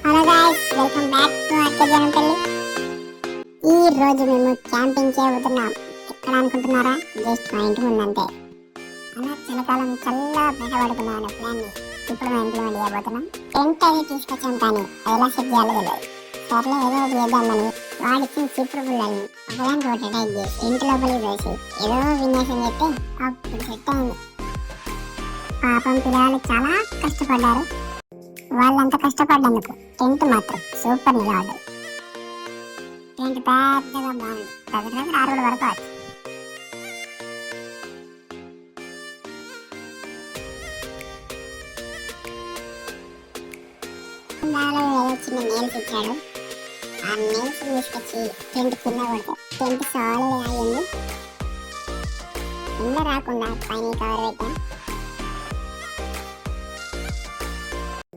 Hello guys, welcome back to ఆర్కేజనంపల్లి. ఈ రోజు మేము క్యాంపింగ్ చేయబోతున్నాం. ఎక్కడ అనుకుంటున్నారా? జస్ట్ మా ఇంటి ముందంతే. అలా చలికాలం చల్లగా బయట పడుకున్నాం ప్లాన్ని ఇప్పుడు మా ఇంప్లిమెంట్ చేయబోతున్నాం. టెంట్ అది తీసుకొచ్చాం కానీ అది ఎలా సెట్ చేయాలో తెలియదు. సర్లే ఏదో ఒకటి చేద్దామని వాడిచ్చిన చిప్పుడు పుల్లల్ని ఒకదానికి ఒకటి అటాక్ చేసి ఇంటి లోపలికి వేసి ఏదో విన్యాసం చెప్తే అప్పుడు సెట్ అయింది. పాపం పిల్లలు చాలా కష్టపడ్డారు. వాళ్ళంతా కష్టపడ్డందుకు టెంట్ మాత్రం సూపర్ నిలబడ్డది. టెంట్ పెద్దగా బాగుంది. దగ్గర 6 వరకు వచ్చు. ఏదో చిన్న నేల్స్ ఇచ్చాడు. ఆ నేల్స్ తీసుకొచ్చి టెంట్ కింద కొడితే టెంట్ సాలిడ్ అయ్యింది. కింద రాకుండా పైన కవర్ పెట్టాం.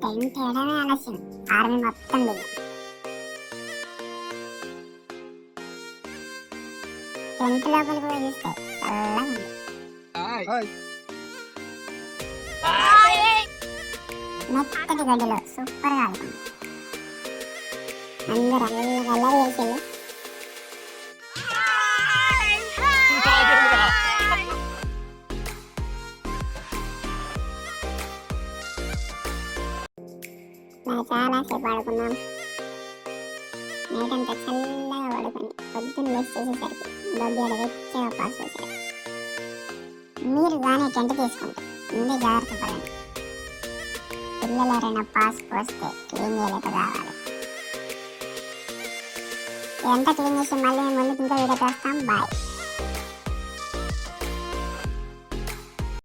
టెంట్ వేయడమే ఆలస్యం, ఆర్మీ మొత్తం దిగాం. టెంట్ లోపలికి పోయి చూస్తే చల్లగా ఉంది. మెత్తటి గడ్డిలో సూపర్ గా ఆడుకుంది. అందరూ అల్లరి చేసేది. చాలా సేపు ఆడుకున్నాం. నైట్ అంతా చల్లగా పడుకొని పొద్దున్న లేచి చేసేసరికి దొడ్డిలో వెచ్చగా పాస్ చేశారు. మీరు కానీ టెంట్ తీసుకుంటే ముందే జాగ్రత్త పడండి. పిల్లలు ఎవరైనా పాస్ పోస్తే క్లీన్ చేయలేక కావాలి. ఇదంతా క్లీన్ చేసి మళ్ళీ ముందుకు ఇంకో వీడియో చేస్తాం. బాయ్.